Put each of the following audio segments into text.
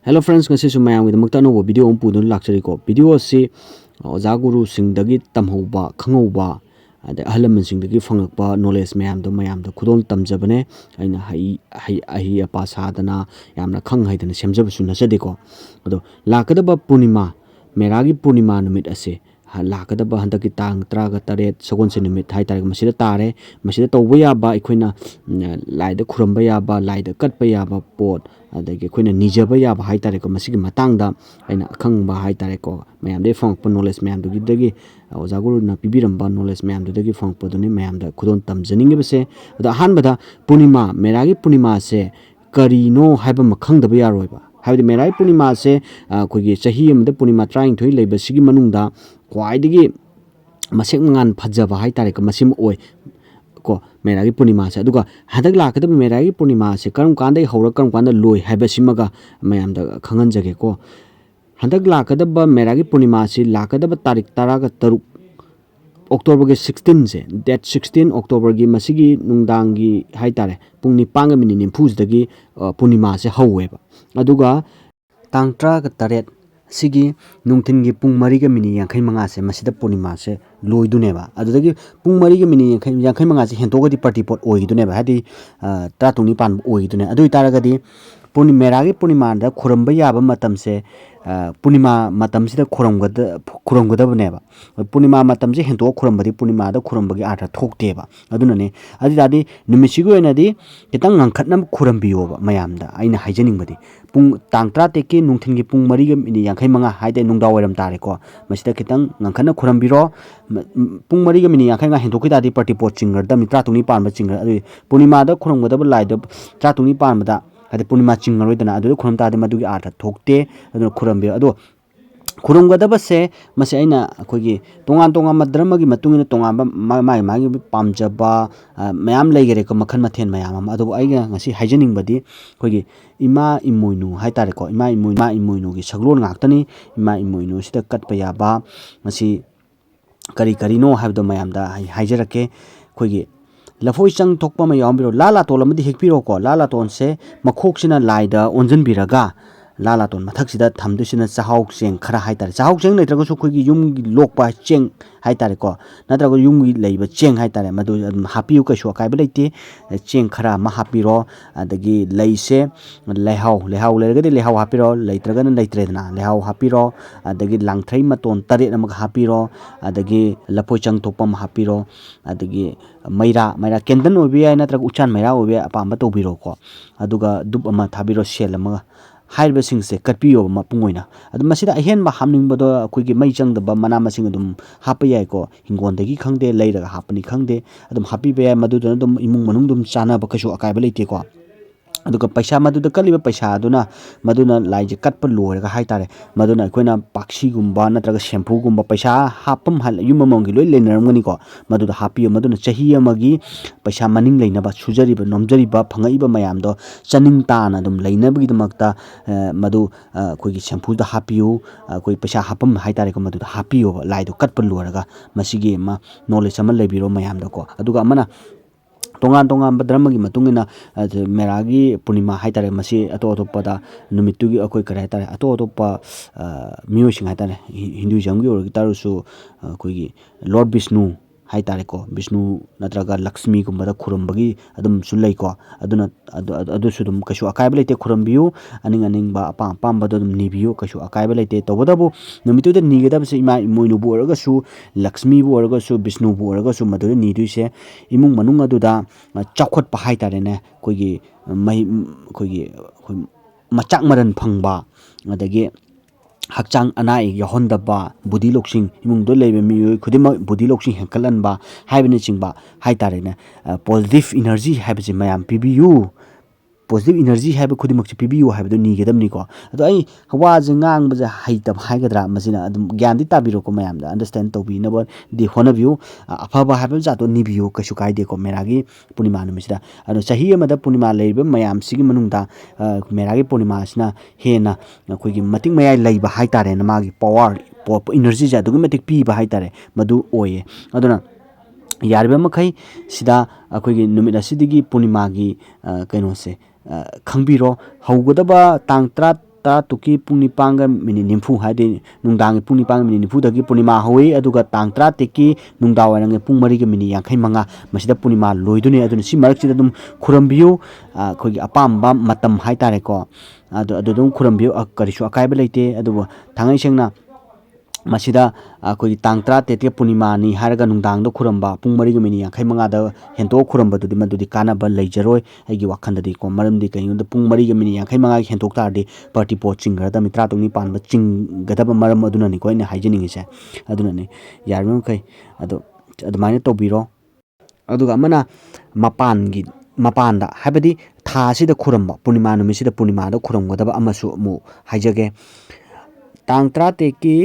Hello friends, ngasi su mayam gi makta no video om pudun lakchari ko video si oja guru sing dagi tamhauba khangauba ada ahalaman sing dagi phangakpa knowledge mayam do khudol tamjabane aina hai apa sadana yamna khang haidana semjab su nasade ko ado lakadaba punima meragi punima numit ase lakadaba handaki tang traga taret sagon se numit hai tar masida tare masida tawba yaba ikhoina laida khuramba yaba laida katpa yaba pot adagi koina nijaba yaba hai tare ko masigi matangda aina khangba hai tare ko mayam de phangpa knowledge mayam do gidagi oja guru na pibiramba knowledge mayam do dagi phangpa doni mayam da khudon tamjaninge base da hanbada punima meragi punima se karino haiba makhangdaba yaroiba हाइबदि मेराई पूर्णिमा से कोई चाही अमद पूर्णिमा trying थोई लेब सिगी मनुंगदा क्वाइदगी मसेक मंगान फजबा high तारे क मसिम ओय को मेरागी पूर्णिमा से अदुगा हदक लाकदब मेरागी पूर्णिमा से करम कांदे हौरा करम कांदा लोय हाइबा सिमगा मयाम द खंगन जगे को हदक लाकदब मेरागी पूर्णिमा से लाकदब तारीख तारा का तरुक October के 16 से डेट 16 October की मसिगी नुंगदांगी हाइ तारे पुंग निपांग मिनि निम्फुज दगी पूर्णिमा से हौवेबा अदुगा तांग ट्रा का तरेट सिगी नुंगथिन की पुंग मरी के मिनि यांखै मंगा से मसिदा पूर्णिमा से लोइदुनेबा अदुदगी पुंग मरी के मिनि यांखै मंगा से हेंतोगदी पार्टी पोट ओइदुनेबा हादि तातुंगनि पान ओइदुने अदुइ तारगदी पूर्णिमा मेरागी पूर्णिमा दा खुरंबा याबा मतम से पूर्णिमा मतम से खुरंगदबनेबा पूर्णिमा मतम से हेंतो खुरंबदी पूर्णिमा दा खुरंबगी आर्थ थोकतेबा अदुनने अदिदादी नुमिसिगु एनादी कितंग ngangkhatnam खुरंबियोबा मयामदा आइना हाइजनिंगबदी पुंग तांग 3 तेकी नुंगथिन की पुंग मरी गे मिनि यांखै मंगा हाइदे नुंगदा वरम तारे को मसिदा कितंग ngangkhatna खुरंबिरो पुंग मरी गे मिनि यांखै nga हेंतोकी दादी पार्टी पोट चिंगर दा मित्रा तुंगनि पानबा चिंगर अदि पूर्णिमा दा खुरंगदब लाइद त्रा तुंगनि पानबदा अदि पूर्णिमा चिंगरोइदना अदु खुरम तादे मदुगी आर्थ थोकते अदु खुरंबियो अदु खुरंगदबसे मसे आइना अखोगी तोंगान तोंगान धर्म की मतुंगिन तोंगान माइ माइ पामजबा मयाम लेगेरे को मखन मथेन मयाम अदु आइगा ngasi हाइजनिंगबदी अखोगी इमा इमोइनु हाइतारे को इमा इमोइनु की सगलोन गाक्तनी इमा इमोइनु सिदा कटपा याबा ngasi करी करीनो हाइबदो मयामदा हाइजरके अखोगी लफोई चंग थोकपा मा यावबिरो लाला तोलमदि हेकपिरो को लाला तोन से मखोकसिना लाइदा ओंजन बिरगा लाला तोन मथक्सिदा थमदुसिना चाहाउ चेंग खरा हाइतारे चाहाउ चेंग लेत्रगसु खोगी युम लोकपा चेंग हाइतारे को नत्रगो युम लेइबा चेंग हाइतारे मदु हापियु कइसु अकाइबा लेते चेंग खरा मा हापिरो अदगी लैसे लेहाउ लेरगदि लेहाउ हापिरो लेत्रगन लेत्रेदना लेहाउ हापिरो अदगी लांगथ्रै मतोन तरेत अमग हापिरो अदगी लफोई चंग थोकपम हापिरो अदगी मैरा केंदन ओबिया नत्रग उचान मैरा ओबिया अपाम तोबिरो को अदुगा दुब अमा थाबिरो सेल अमग हाइबा सिंगसे कटपियो मपुंगोइना अदु मसिदा अहेन हामनिंगबदो अखोइगी मै चंगदबा मना मसिंग अदुम हापा याइ को हिंगोंदगी खंगदे लैरगा हापनि खंगदे अदुम हापिबे याइ मदुदन अदुम इमुंग मनुंग दुम चानाबा कइसु अकाइबा लेते को अदुगा पैसा मदुदा कलिबा पैसा अदुना मदुना लाइजे कटपा लोरगा हाइतारे मदुना अखोइना पाक्सी गुम्बा नत्रगा शैम्पू गुम्बा पैसा हापम हल युममंगी लोइ लेनरमगनी को मदुदा हापियो मदुना चाही अमगी पैसा मनिंग लेनबा सुजरिबा नोमजरिबा फंगाइबा मयामदो चनिंग ताना दुम लेनबगी दमक्ता मदु अखोइगी शैम्पू दा हापियो अखोइ पैसा हापम हाइतारे को मदुदा हापियो लाइदो कटपा लोरगा मसिगी मा नॉलेज अमा लेबिरो मयामदो को अदुगा अमना तोंगान तोंगान धर्म की मतुंगिना मेरागी पूर्णिमा हाइतारे मसी अतो अतोपदा नुमितुगी अखोइ करे हाइतारे अतो अतोपा मियोसिंग हाइतारे हिंदुइज्म की ओरगी तारुसु अखोइगी लॉर्ड विष्णु हाइतारे को विष्णु नत्रगा लक्ष्मी गुम्बदा खुरंबगी अदुम सुलै को अदुना अदुसु दुम कइसु अकाइबा लेते खुरंबियो अनिंग अनिंग बा अपा पामबदो दुम निबियो कइसु अकाइबा लेते तोबदबु नुमितुदा निगदबसे इमा इमोइनु बु ओरगसु लक्ष्मी बु ओरगसु विष्णु बु ओरगसु मदुदा निदुइसे इमुंग मनुंग अदुदा चाखोट पहाइ तारेने कोइगी मै कोइगी मचाक मरन फंगबा अदगी हक्चांग अनाई यहोंदबा बुद्धि लोक्सिंग इमुंगदो लेबे मियोय खुदिमा बुद्धि लोक्सिंग हेंकलनबा हाइबने चिंगबा हाइतारेने पॉजिटिव एनर्जी हाइबजे मयाम पिबियु पॉजिटिव एनर्जी हाइब खुदिमक पिबियु हाइबदो निगेदमनिको अदो आई हवाज ngang हाइतब हाइगद्रा मसिना अदुम ज्ञान दि ताबिरो को मयाम दा अंडरस्टैंड तोबिनब दि होनबियु अफबा हाइब जातो निबियु कइसु काइदे को मेरागी पूर्णिमा नुमिसिदा अदो चाही अमदा पूर्णिमा लेब मयाम सिगी मनुंगदा मेरागी पूर्णिमा सिना हेना अखोइगी मतिंग मयाइ लैबा हाइतारे न मागी पावर एनर्जी जा दुगु मतिक पीबा हाइतारे मदु ओये अदुना यारबे मखै सिदा अखोइगी नुमित असिदिगी पूर्णिमा की कइनोसे खंबिरो हौगदबा तांग 3 ꯇꯔꯥꯇꯨꯛꯀꯤ ꯄꯨꯡ 9:40 ꯍꯥꯏꯗꯤ ꯅꯨꯡꯗꯥꯡꯒꯤ ꯄꯨꯡ 9:40ꯗꯒꯤ ꯄꯨꯔꯅꯤꯃꯥ ꯍꯧꯏ ꯑꯗꯨꯒ ꯇꯥꯡ 13ꯀꯤ ꯅꯨꯡꯗꯥꯡꯋꯥꯏꯔꯝꯒꯤ ꯄꯨꯡ 4:55 ꯃꯁꯤꯗ ꯄꯨꯔꯅꯤꯃꯥ ꯂꯣꯏꯗꯣꯏꯅꯤ ꯑꯗꯨꯅ ꯁꯤ ꯃꯔꯛꯁꯤꯗ ꯑꯗꯨꯝ ꯈꯨꯔꯝꯕꯤꯌꯨ ꯑꯩꯈꯣꯏꯒꯤ ꯑꯄꯥꯝꯕ ꯃꯇꯝ ꯍꯥꯏꯇꯥꯔꯦꯀꯣ ꯑꯗꯨ ꯑꯗꯨꯝ ꯈꯨꯔꯝꯕꯤꯌꯨ ꯀꯔꯤꯁꯨ ꯑꯀꯥꯏꯕ ꯂꯩꯇꯦ ꯑꯗꯨꯕꯨ ꯊꯥꯡꯉꯩ ꯁꯦꯡꯅ ꯃꯁꯤꯗ ꯑꯩꯈꯣꯏꯒꯤ ꯇꯥꯡ 13ꯀꯤ ꯄꯨꯔꯅꯤꯃꯥꯅꯤ ꯍꯥꯏꯔꯒ ꯅꯨꯡꯗꯥꯡꯗ ꯈꯨꯔꯝꯕ ꯄꯨꯡ 4:55ꯗ ꯍꯦꯟꯇꯣꯛꯑ ꯈꯨꯔꯝꯕꯗꯨꯗꯤ ꯃꯗꯨꯗꯤ ꯀꯥꯟꯅꯕ ꯂꯩꯖꯔꯣꯏ ꯑꯩꯒꯤ ꯋꯥꯈꯜꯗꯗꯤꯀꯣ ꯃꯔꯝꯗꯤ ꯀꯩꯒꯤꯅꯣꯗ ꯄꯨꯡ 4:55ꯒꯤ ꯍꯦꯟꯇꯣꯛ ꯇꯥꯔꯗꯤ ꯄꯥꯔꯇꯤ ꯄꯣꯠ ꯆꯤꯡꯒꯗꯕꯅꯤ 13ꯅꯤ ꯄꯥꯟꯕ ꯆꯤꯡꯒꯗꯕ ꯃꯔꯝ ꯑꯗꯨꯅꯅꯤꯀꯣ ꯑꯩꯅ ꯍꯥꯏꯖꯅꯤꯡꯉꯤꯁꯦ ꯑꯗꯨꯅꯅꯤ ꯌꯥꯔꯤꯕ ꯃꯈꯩ ꯑꯗꯨꯃꯥꯏꯅ ꯇꯧꯕꯤꯔꯣ ꯑꯗꯨꯒ ꯑꯃꯅ ꯃꯄꯥꯟꯗ ꯍꯥꯏꯕꯗꯤ ꯊꯥ ꯑꯁꯤꯗ ꯈꯨꯔꯝꯕ ꯄꯨꯔꯅꯤꯃꯥ ꯅꯨꯃꯤꯠꯁꯤꯗ ꯄꯨꯔꯅꯤꯃꯥꯗ ꯈꯨꯔꯝꯒꯗꯕ ꯑꯃꯁꯨ ꯑꯃꯨꯛ ꯍꯥꯏꯖꯒꯦ ꯇꯥꯡ 13ꯀꯤ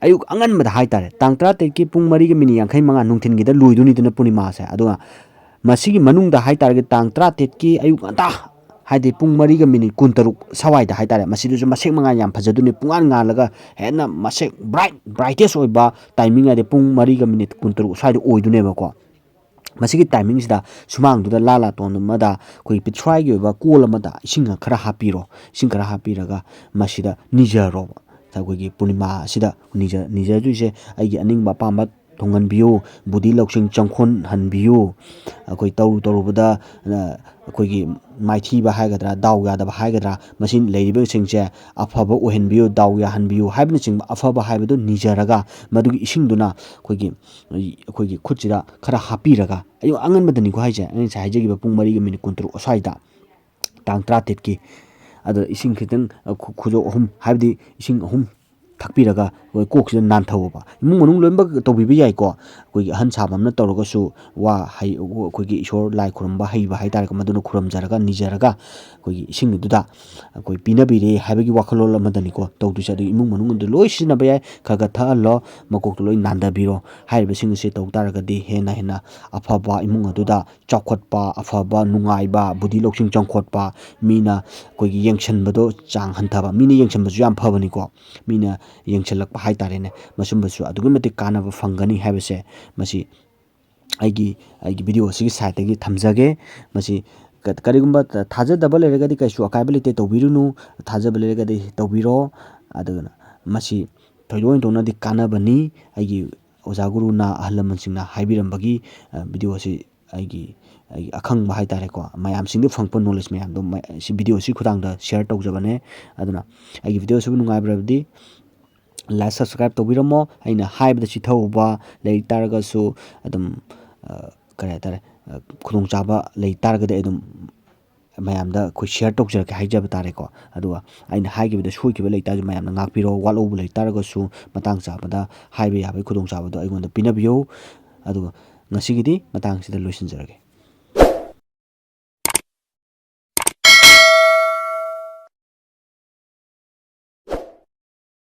ꯑꯌꯨꯛ ꯑꯉꯟꯕꯗ ꯍꯥꯏꯇꯥꯔꯦ ꯇꯥꯡ 13ꯀꯤ ꯄꯨꯡ 4:55 ꯅꯨꯡꯊꯤꯟꯒꯤꯗ ꯂꯣꯏꯗꯣꯏꯅꯤꯗꯅ ꯄꯨꯔꯅꯤꯃꯥꯁꯦ ꯑꯗꯨꯒ ꯃꯁꯤꯒꯤ ꯃꯅꯨꯡꯗ ꯍꯥꯏꯇꯥꯔꯒꯗꯤ ꯇꯥꯡ 13ꯀꯤ ꯑꯌꯨꯛ ꯉꯟꯇꯥ ꯍꯥꯏꯗꯤ ꯄꯨꯡ 4:23 ꯁꯋꯥꯏꯗ ꯍꯥꯏꯇꯥꯔꯦ ꯃꯁꯤꯗꯁꯨ ꯃꯁꯦꯛ ꯃꯉꯥꯜ ꯌꯥꯝ ꯐꯖꯗꯣꯏꯅꯤ ꯄꯨꯡꯉꯥꯟ ꯉꯥꯜꯂꯒ ꯍꯦꯟꯅ ꯃꯁꯦꯛ ꯕ꯭ꯔꯥꯏꯇꯦꯁ ꯑꯣꯏꯕ ꯇꯥꯏꯃꯤꯡ ꯍꯥꯏꯗꯤ ꯄꯨꯡ 4:23 ꯁ꯭ꯋꯥꯏꯗ ꯑꯣꯏꯗꯣꯏꯅꯦꯕꯀꯣ ꯃꯁꯤꯒꯤ ꯇꯥꯏꯃꯤꯡꯁꯤꯗ ꯁꯨꯃꯥꯡꯗꯨꯗ ꯂꯥꯇꯣꯟ ꯑꯃꯗ ꯑꯩꯈꯣꯏꯒꯤ ꯄꯤꯊ꯭ꯔꯥꯏꯒꯤ ꯑꯣꯏꯕ ꯀꯣꯜ ꯑꯃꯗ ꯏꯁꯤꯡ ꯈꯔ ꯍꯥꯞꯄꯤꯔꯣ ꯏꯁꯤꯡ ꯈꯔ ꯍꯥꯞꯄꯤꯔꯒ ꯃꯁꯤꯗ ꯅꯤꯖꯔꯣꯕ ꯑꯩꯈꯣꯏꯒꯤ ꯄꯨꯔꯅꯤꯃꯥ ꯑꯁꯤꯗ ꯅꯤꯖꯗꯣꯏꯁꯦ ꯑꯩꯒꯤ ꯑꯅꯤꯡꯕ ꯑꯄꯥꯝꯕ ꯊꯨꯡꯍꯟꯕꯤꯌꯨ ꯕꯨꯙꯤ ꯂꯧꯁꯤꯡ ꯆꯪꯈꯣꯟꯍꯟꯕꯤꯌꯨ ꯑꯩꯈꯣꯏ ꯇꯧꯔꯨꯕꯗ ꯑꯩꯈꯣꯏꯒꯤ ꯃꯥꯏꯊꯤꯕ ꯍꯥꯏꯒꯗ꯭ꯔꯥ ꯗꯥꯎ ꯌꯥꯗꯕ ꯍꯥꯏꯒꯗ꯭ꯔꯥ ꯃꯁꯤ ꯂꯩꯔꯤꯕꯁꯤꯡꯁꯦ ꯑꯐꯕ ꯑꯣꯏꯍꯟꯕꯤꯌꯨ ꯗꯥꯎ ꯌꯥꯍꯟꯕꯤꯌꯨ ꯍꯥꯏꯕꯅꯆꯤꯡꯕ ꯑꯐꯕ ꯍꯥꯏꯕꯗꯨ ꯅꯤꯖꯔꯒ ꯃꯗꯨꯒꯤ ꯏꯁꯤꯡꯗꯨꯅ ꯑꯩꯈꯣꯏꯒꯤ ꯈꯨꯠꯁꯤꯗ ꯈꯔ ꯍꯥꯞꯄꯤꯔꯒ ꯑꯌꯨꯛ ꯑꯉꯟꯕꯗꯅꯤꯀꯣ ꯍꯥꯏꯁꯦ ꯑꯩꯅ ꯉꯁꯥꯏ ꯍꯥꯏꯖꯈꯤꯕ ꯄꯨꯡ 4:23 ꯑꯁ꯭ꯋꯥꯏꯗ ꯇꯥꯡ 13ꯀꯤ ꯑꯗꯣ ꯏꯁꯤꯡ ꯈꯤꯇꯪ ꯈꯨꯖꯣꯛ 3 ꯍꯥꯏꯕꯗꯤ ꯏꯁꯤꯡ 3 ꯊꯛꯄꯤꯔꯒ ꯑꯩꯈꯣꯏ ꯀꯣꯛꯁꯤꯗ ꯅꯥꯟꯊꯧꯕ ꯏꯃꯨꯡ ꯃꯅꯨꯡ ꯂꯣꯏꯅꯃꯛ ꯇꯧꯕꯤꯕ ꯌꯥꯏꯀꯣ ꯑꯩꯈꯣꯏꯒꯤ ꯑꯍꯟ ꯁꯥꯕ ꯑꯃꯅ ꯇꯧꯔꯒꯁꯨ ꯑꯩꯈꯣꯏꯒꯤ ꯏꯁꯣꯔ ꯂꯥꯏ ꯈꯨꯔꯨꯝꯕ ꯍꯩꯕ ꯍꯥꯏꯇꯥꯔꯦꯀꯣ ꯃꯗꯨꯅ ꯈꯨꯔꯨꯝꯖꯔꯒ ꯅꯤꯖꯔꯒ ꯑꯩꯈꯣꯏꯒꯤ ꯏꯁꯤꯡꯗꯨꯗ ꯑꯩꯈꯣꯏ ꯄꯤꯅꯕꯤꯔꯦ ꯍꯥꯏꯕꯒꯤ ꯋꯥꯈꯜꯂꯣꯟ ꯑꯃꯗꯅꯤꯀꯣ ꯇꯧꯗꯣꯏꯁꯦ ꯑꯗꯨꯒꯤ ꯏꯃꯨꯡ ꯃꯅꯨꯡ ꯑꯗꯨ ꯂꯣꯏ ꯁꯤꯖꯤꯟꯅꯕ ꯌꯥꯏ ꯈꯔ ꯊꯛꯍꯜꯂꯣ ꯃꯀꯣꯛꯇꯣ ꯂꯣꯏ ꯅꯥꯟꯊꯕꯤꯔꯣ ꯍꯥꯏꯔꯤꯕꯁꯤꯡ ꯑꯁꯤ ꯇꯧ ꯇꯥꯔꯒꯗꯤ ꯍꯦꯟꯅ ꯑꯐꯕ ꯏꯃꯨꯡ ꯑꯗꯨꯗ ꯆꯥꯎꯈꯠꯄ ꯑꯐꯕ ꯅꯨꯡꯉꯥꯏꯕ ꯕꯨꯙꯤ ꯂꯧꯁꯤꯡ ꯆꯪꯈꯣꯠꯄ ꯃꯤꯅ ꯑꯩꯈꯣꯏꯒꯤ ꯌꯦꯡꯁꯤꯟꯕꯗꯣ ꯆꯥꯡ ꯍꯟꯊꯕ ꯃꯤꯅ ꯌꯦꯡꯁꯤꯟꯕꯁꯨ ꯌꯥꯝ ꯐꯕꯅꯤꯀꯣ ꯃꯤꯅ ꯌꯦꯡꯁꯤꯜꯂꯛꯄ ꯍꯥꯏꯇꯥꯔꯦꯅꯦ ꯃꯁꯨꯝꯕꯁꯨ ꯑꯗꯨꯛꯀꯤ ꯃꯇꯤꯛ ꯀꯥꯟꯅꯕ ꯐꯪꯒꯅꯤ ꯍꯥꯏꯕꯁꯦ ꯃꯁꯤ ꯑꯩꯒꯤ ꯚꯤꯗꯤꯑꯣ ꯑꯁꯤꯒꯤ ꯁꯥꯏꯠꯇꯒꯤ ꯊꯝꯖꯒꯦ ꯃꯁꯤ ꯀꯔꯤꯒꯨꯝꯕ ꯊꯥꯖꯗꯕ ꯂꯩꯔꯒꯗꯤ ꯀꯩꯁꯨ ꯑꯀꯥꯏꯕ ꯂꯩꯇꯦ ꯇꯧꯕꯤꯔꯨꯅꯨ ꯊꯥꯖꯕ ꯂꯩꯔꯒꯗꯤ ꯇꯧꯕꯤꯔꯣ ꯑꯗꯨꯅ ꯃꯁꯤ ꯊꯣꯏꯗꯣꯛ ꯍꯦꯟꯗꯣꯛꯅꯗꯤ ꯀꯥꯟꯅꯕꯅꯤ ꯑꯩꯒꯤ ꯑꯣꯖꯥ ꯒꯨꯔꯨꯅ ꯑꯍꯜ ꯂꯃꯟꯁꯤꯡꯅ ꯍꯥꯏꯕꯤꯔꯝꯕꯒꯤ ꯚꯤꯗꯤꯑꯣ ꯑꯁꯤ ꯑꯩꯒꯤ ꯑꯈꯪꯕ ꯍꯥꯏꯇꯥꯔꯦꯀꯣ ꯃꯌꯥꯝꯁꯤꯡꯗ ꯐꯪꯉꯛꯄ ꯅꯣꯂꯦꯖ ꯃꯌꯥꯝꯗꯣ ꯁꯤ ꯚꯤꯗꯤꯑꯣ ꯑꯁꯤ ꯈꯨꯊꯥꯡꯗ ꯁꯤꯌꯔ ꯇꯧꯖꯕꯅꯦ ꯑꯗꯨꯅ ꯑꯩꯒꯤ ꯚꯤꯗꯤꯑꯣ ꯑꯁꯤꯕꯨ ꯅꯨꯡꯉꯥꯏꯕꯤꯔꯕꯗꯤ ꯂꯥꯏꯛ ꯁꯕꯁꯀ꯭ꯔꯥꯏꯕ ꯇꯧꯕꯤꯔꯝꯃꯣ ꯑꯩꯅ ꯍꯥꯏꯕꯗ ꯆꯤꯊꯍꯧꯕ ꯂꯩ ꯇꯥꯔꯒꯁꯨ ꯑꯗꯨꯝ ꯀꯔꯤ ꯍꯥꯏꯇꯥꯔꯦ ꯈꯨꯗꯣꯡꯆꯥꯕ ꯂꯩ ꯇꯥꯔꯒꯗꯤ ꯑꯩ ꯑꯗꯨꯝ ꯃꯌꯥꯝꯗ ꯑꯩꯈꯣই ꯁꯤꯌꯔ ꯇꯧꯖꯔꯛꯀꯦ ꯍꯥꯏꯖꯕ ꯇꯥꯔꯦꯀꯣ ꯑꯗꯨꯒ ꯑꯩꯅ ꯍꯥꯏꯈꯤꯕꯗ ꯁꯣꯏꯈꯤꯕ ꯂꯩꯇꯥꯔꯁꯨ ꯃꯌꯥꯝꯅ ꯉꯥꯛꯄꯤꯔꯣ ꯋꯥꯠꯍꯧꯕ ꯂꯩꯇꯥꯔꯒꯁꯨ ꯃꯇꯥꯡ ꯆꯥꯕꯗ ꯍꯥꯏꯕ ꯌꯥꯕꯒꯤ ꯈꯨꯗꯣꯡꯆꯥꯕꯗꯣ ꯑꯩꯉꯣꯟꯗ ꯄꯤꯅꯕꯤꯌꯨ ꯑꯗꯨꯒ ꯉꯁꯤꯒꯤꯗꯤ ꯃꯇꯥꯡꯁꯤꯗ ꯂꯣꯏꯁꯤꯟꯖꯔꯒꯦ